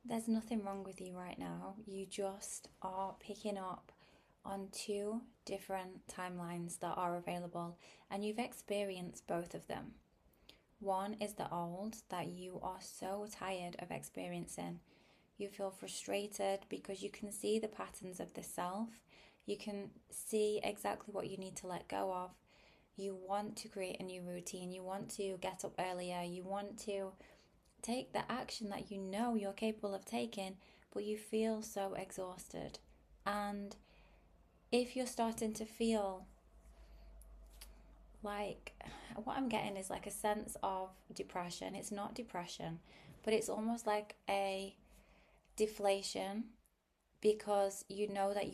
There's nothing wrong with you right now. You just are picking up on two different timelines that are available, and you've experienced both of them. One is the old that you are so tired of experiencing. You feel frustrated because you can see the patterns of the self. You can see exactly what you need to let go of. You want to create a new routine. You want to get up earlier. You want to take the action that you know you're capable of taking, but you feel so exhausted. And if you're starting to feel like, what I'm getting is like a sense of depression, it's not depression, but it's almost like a deflation, because you know that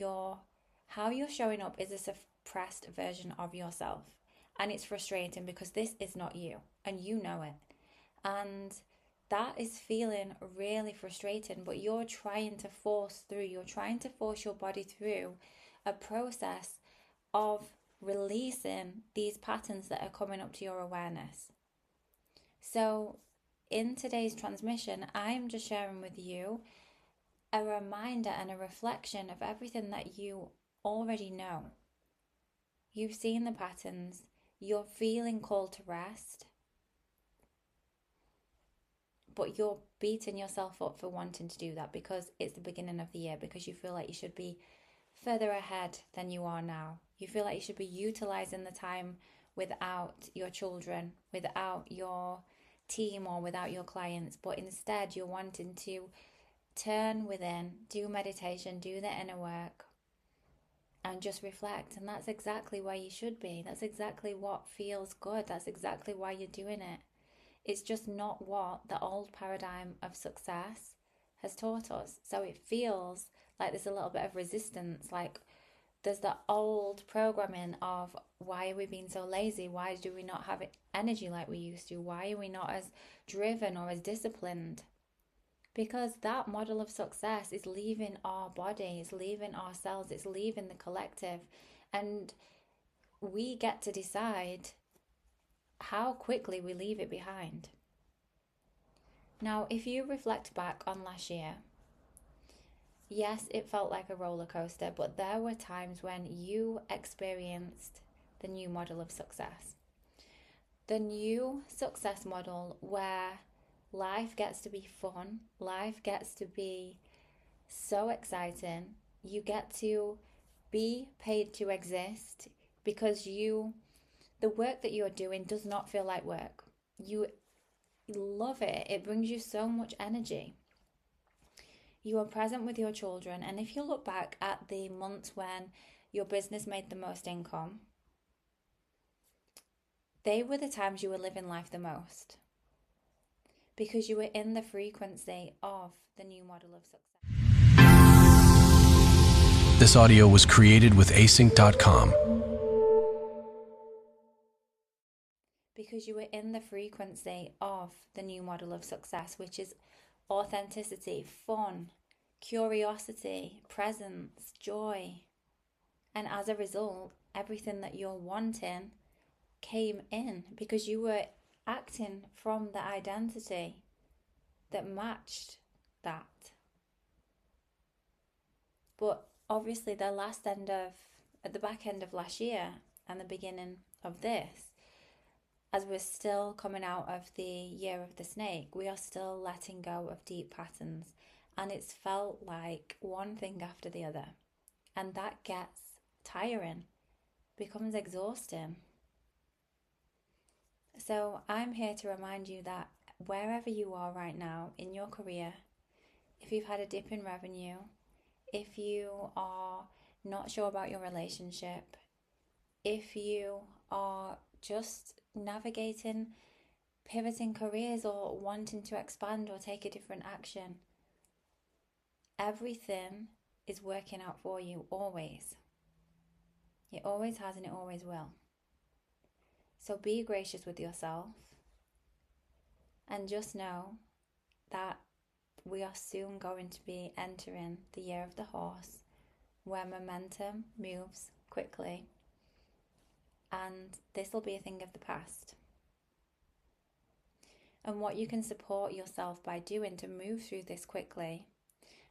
how you're showing up is a suppressed version of yourself, and it's frustrating because this is not you and you know it. And that is feeling really frustrating, but you're trying to force your body through a process of releasing these patterns that are coming up to your awareness. So in today's transmission, I'm just sharing with you a reminder and a reflection of everything that you already know. You've seen the patterns, you're feeling called to rest, but you're beating yourself up for wanting to do that because it's the beginning of the year, because you feel like you should be further ahead than you are now. You feel like you should be utilizing the time without your children, without your team, or without your clients, but instead you're wanting to turn within, do meditation, do the inner work, and just reflect. And that's exactly where you should be. That's exactly what feels good. That's exactly why you're doing it. It's just not what the old paradigm of success has taught us. So it feels like there's a little bit of resistance, like there's the old programming of, why are we being so lazy? Why do we not have energy like we used to? Why are we not as driven or as disciplined? Because that model of success is leaving our body, it's leaving our cells, it's leaving the collective. And we get to decide how quickly we leave it behind. Now, if you reflect back on last year, yes, it felt like a roller coaster, but there were times when you experienced the new model of success. The new success model where life gets to be fun, life gets to be so exciting. You get to be paid to exist because the work that you're doing does not feel like work. You love it. It brings you so much energy. You are present with your children. And if you look back at the months when your business made the most income, they were the times you were living life the most, because you were in the frequency of the new model of success. This audio was created with async.com. Because you were in the frequency of the new model of success, which is authenticity, fun, curiosity, presence, joy. And as a result, everything that you're wanting came in because you were acting from the identity that matched that. But obviously at the back end of last year and the beginning of this, as we're still coming out of the year of the snake, we are still letting go of deep patterns. And it's felt like one thing after the other. And that gets tiring, becomes exhausting. So I'm here to remind you that wherever you are right now in your career, if you've had a dip in revenue, if you are not sure about your relationship, if you are just navigating, pivoting careers, or wanting to expand or take a different action, everything is working out for you always. It always has and it always will. So be gracious with yourself and just know that we are soon going to be entering the year of the horse, where momentum moves quickly, and this will be a thing of the past. and what you can support yourself by doing to move through this quickly.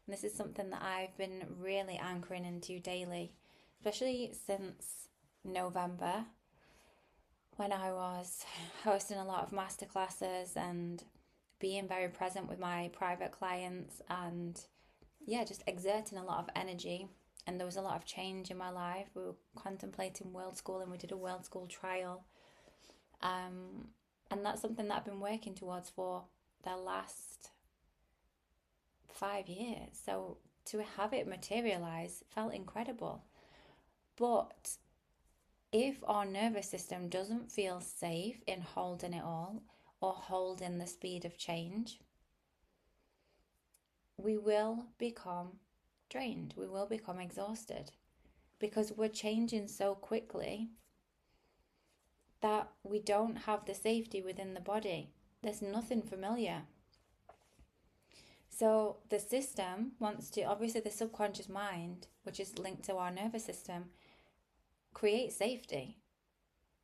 And this is something that I've been really anchoring into daily, especially since November, when I was hosting a lot of masterclasses and being very present with my private clients, and just exerting a lot of energy. And there was a lot of change in my life. We were contemplating world school, and we did a world school trial. And that's something that I've been working towards for the last 5 years. So to have it materialize felt incredible. But if our nervous system doesn't feel safe in holding it all or holding the speed of change, we will become drained. We will become exhausted because we're changing so quickly that we don't have the safety within the body. There's nothing familiar. So the system wants to, obviously the subconscious mind, which is linked to our nervous system, create safety.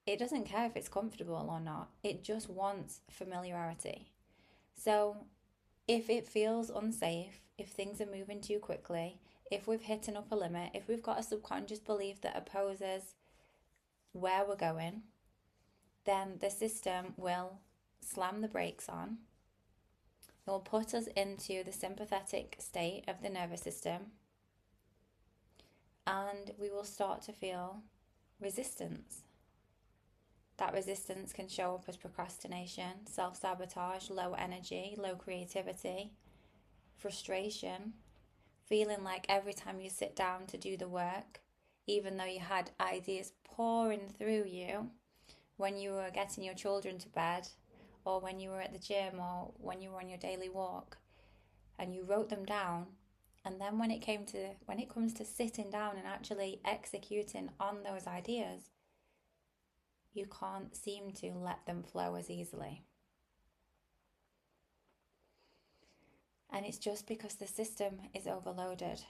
It doesn't care if it's comfortable or not. It just wants familiarity. So if it feels unsafe, if things are moving too quickly, if we've hit an upper limit, if we've got a subconscious belief that opposes where we're going, then the system will slam the brakes on. It will put us into the sympathetic state of the nervous system, and we will start to feel resistance. That resistance can show up as procrastination, self-sabotage, low energy, low creativity, frustration, feeling like every time you sit down to do the work, even though you had ideas pouring through you when you were getting your children to bed, or when you were at the gym, or when you were on your daily walk, and you wrote them down, and then when it comes to sitting down and actually executing on those ideas, you can't seem to let them flow as easily. And it's just because the system is overloaded.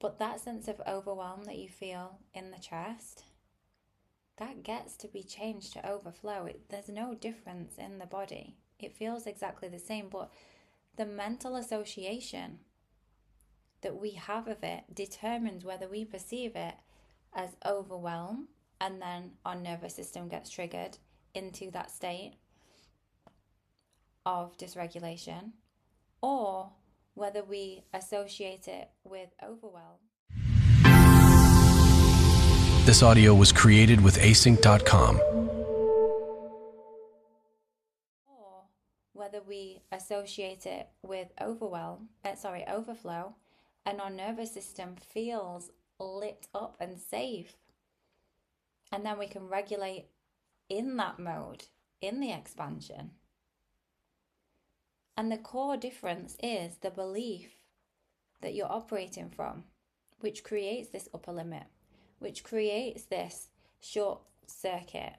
But that sense of overwhelm that you feel in the chest, that gets to be changed to overflow. There's no difference in the body. It feels exactly the same, but the mental association that we have of it determines whether we perceive it as overwhelm, and then our nervous system gets triggered into that state of dysregulation, or whether we associate it with overwhelm. This audio was created with async.com. Or whether we associate it with overflow, and our nervous system feels lit up and safe. And then we can regulate in that mode, in the expansion. And the core difference is the belief that you're operating from, which creates this upper limit, which creates this short circuit,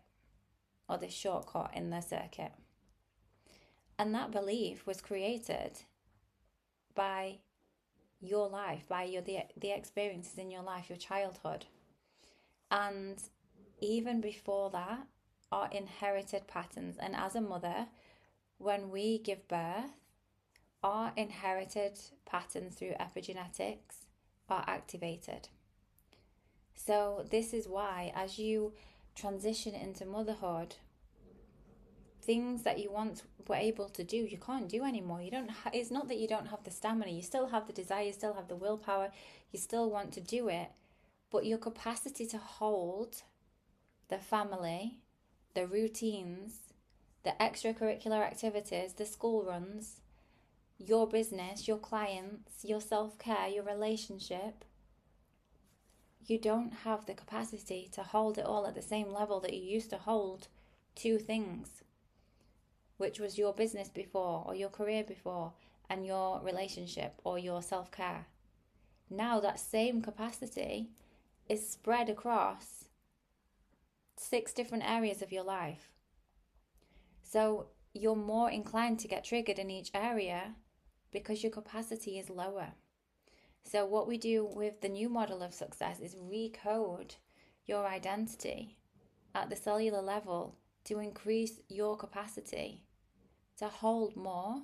or this shortcut in the circuit. And that belief was created by your life, by the experiences in your life, your childhood. And even before that, our inherited patterns. And as a mother, when we give birth, our inherited patterns through epigenetics are activated. So this is why, as you transition into motherhood, things that you once were able to do, you can't do anymore. It's not that you don't have the stamina. You still have the desire, you still have the willpower, you still want to do it, but your capacity to hold the family, the routines, the extracurricular activities, the school runs, your business, your clients, your self-care, your relationship, you don't have the capacity to hold it all at the same level that you used to hold two things, which was your business before, or your career before, and your relationship or your self-care. Now that same capacity is spread across 6 different areas of your life. So you're more inclined to get triggered in each area because your capacity is lower. So what we do with the new model of success is recode your identity at the cellular level to increase your capacity to hold more.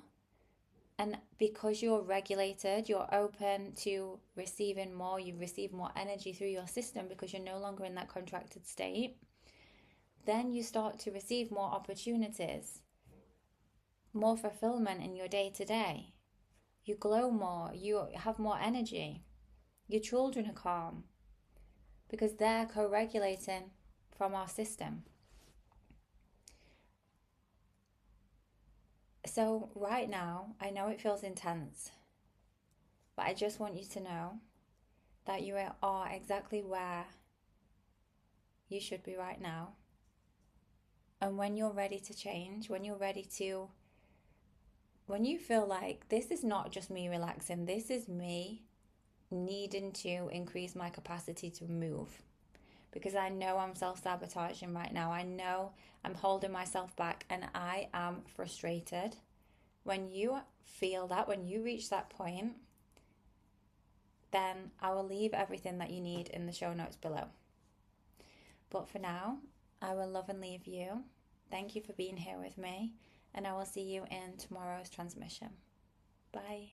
And because you're regulated, you're open to receiving more, you receive more energy through your system because you're no longer in that contracted state. Then you start to receive more opportunities, more fulfillment in your day to day. You glow more, you have more energy. Your children are calm because they're co-regulating from our system. So right now, I know it feels intense, but I just want you to know that you are exactly where you should be right now. And when you're ready to change, when you feel like this is not just me relaxing, this is me needing to increase my capacity to move. Because I know I'm self-sabotaging right now. I know I'm holding myself back and I am frustrated. When you feel that, when you reach that point, then I will leave everything that you need in the show notes below. But for now, I will love and leave you. Thank you for being here with me, and I will see you in tomorrow's transmission. Bye.